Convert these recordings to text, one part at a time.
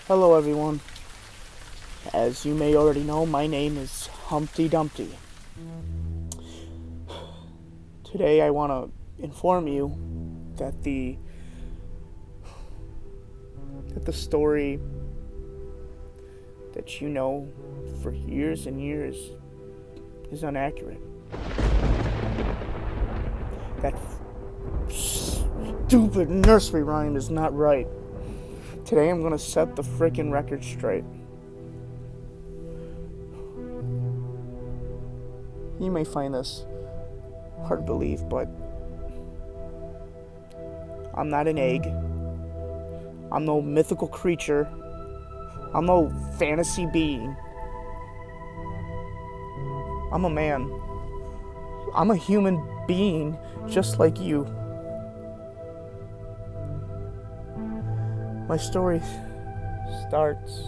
Hello everyone. As you may already know, my name is Humpty Dumpty. Today I want to inform you that the story that you know for years and years is inaccurate. That stupid nursery rhyme is not right. Today I'm going to set the frickin' record straight. You may find this hard to believe, but I'm not an egg. I'm no mythical creature. I'm no fantasy being. I'm a man. I'm a human being just like you. My story starts...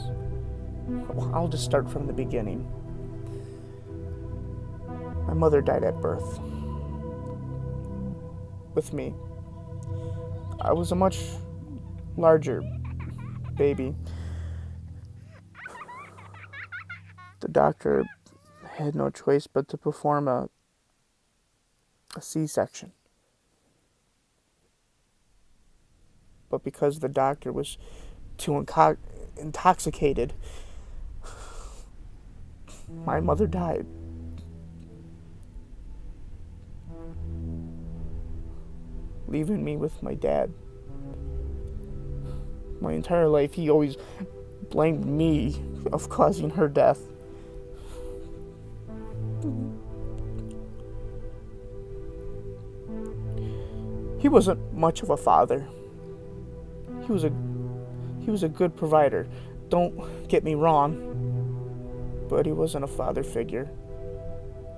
I'll just start from the beginning. My mother died at birth. With me. I was a much larger baby. The doctor had no choice but to perform a C-section. But because the doctor was too intoxicated, my mother died. Leaving me with my dad. My entire life, he always blamed me of causing her death. He wasn't much of a father. He was a good provider. Don't get me wrong, but he wasn't a father figure.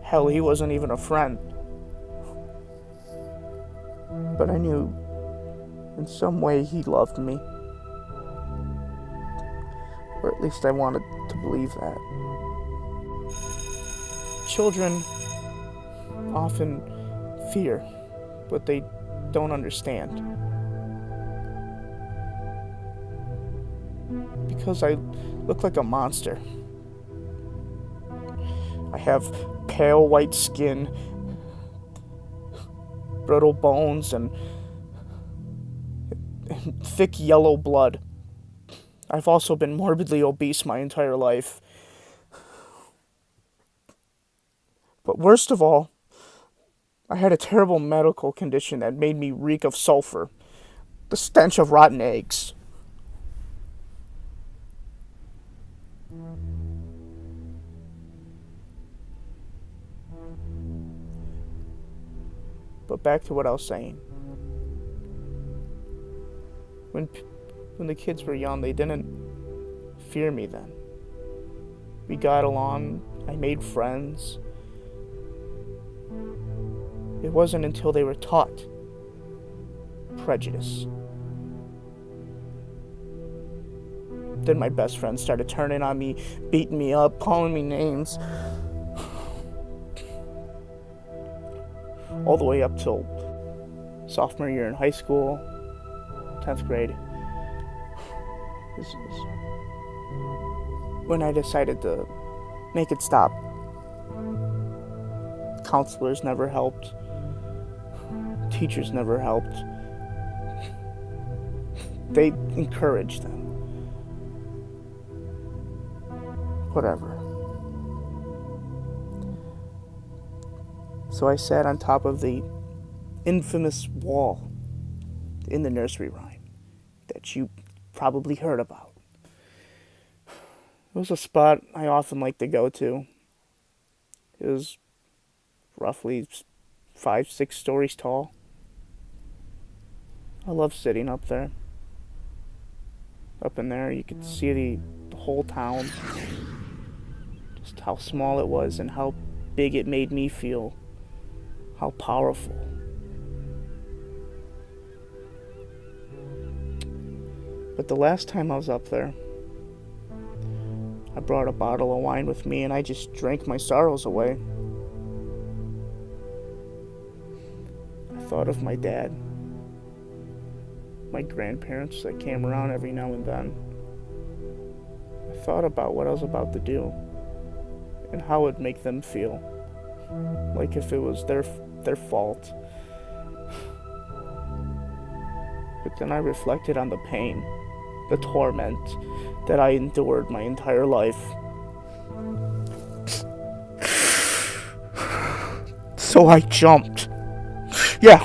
Hell, he wasn't even a friend. But I knew in some way he loved me. Or at least I wanted to believe that. Children often fear what they don't understand. Because I look like a monster. I have pale white skin, brittle bones, and thick yellow blood. I've also been morbidly obese my entire life. But worst of all, I had a terrible medical condition that made me reek of sulfur, the stench of rotten eggs. But back to what I was saying. When the kids were young, they didn't fear me then. We got along, I made friends. It wasn't until they were taught prejudice. Then my best friend started turning on me, beating me up, calling me names. All the way up till sophomore year in high school, 10th grade. This is when I decided to make it stop. Counselors never helped. Teachers never helped. They encouraged them. Whatever. So I sat on top of the infamous wall in the nursery rhyme that you probably heard about. It was a spot I often liked to go to. It was roughly 5-6 stories tall. I love sitting up there. Up in there, you could see the whole town. Just how small it was and how big it made me feel. How powerful. But the last time I was up there, I brought a bottle of wine with me and I just drank my sorrows away. I thought of my dad, my grandparents that came around every now and then. thought about what I was about to do and how it would make them feel, like if it was their fault. But then I reflected on the pain, the torment that I endured my entire life. So I jumped. Yeah,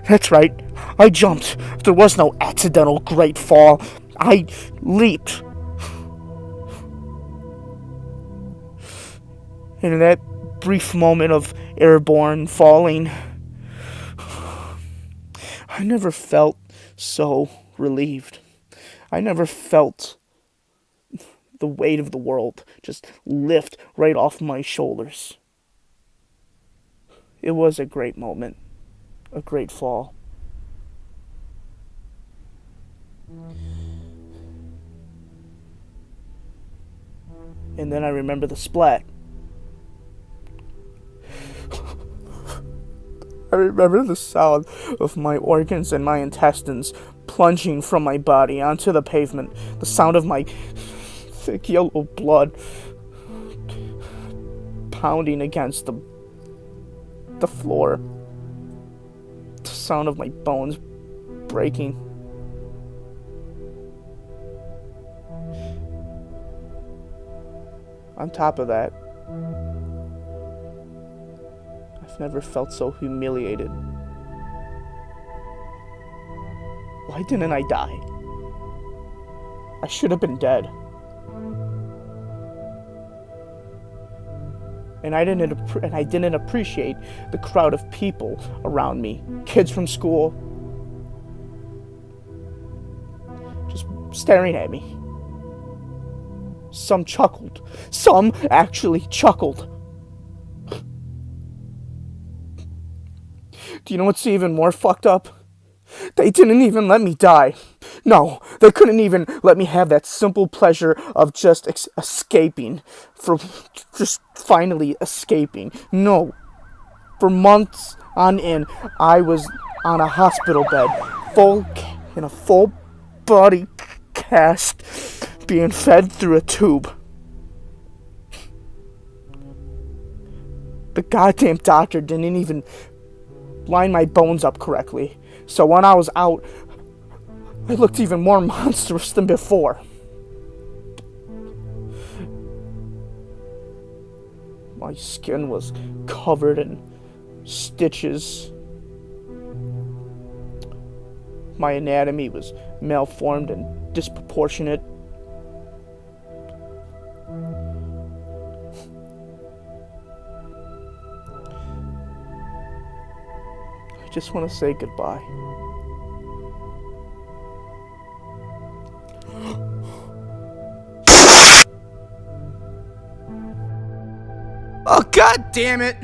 that's right. I jumped. There was no accidental great fall. I leaped. And in that brief moment of airborne falling, I never felt so relieved. I never felt the weight of the world just lift right off my shoulders. It was a great moment, a great fall. And then I remember the splat. I remember the sound of my organs and my intestines plunging from my body onto the pavement. The sound of my thick yellow blood pounding against the floor. The sound of my bones breaking. On top of that, I've never felt so humiliated. Why didn't I die? I should have been dead. And I didn't appreciate the crowd of people around me, kids from school, just staring at me. Some chuckled. Some actually chuckled. Do you know what's even more fucked up? They didn't even let me die. No, they couldn't even let me have that simple pleasure of just escaping. Just finally escaping. No. For months on end, I was on a hospital bed, in a full body cast, being fed through a tube. The goddamn doctor didn't even line my bones up correctly. So when I was out, I looked even more monstrous than before. My skin was covered in stitches. My anatomy was malformed and disproportionate. I just want to say goodbye. Oh, God damn it!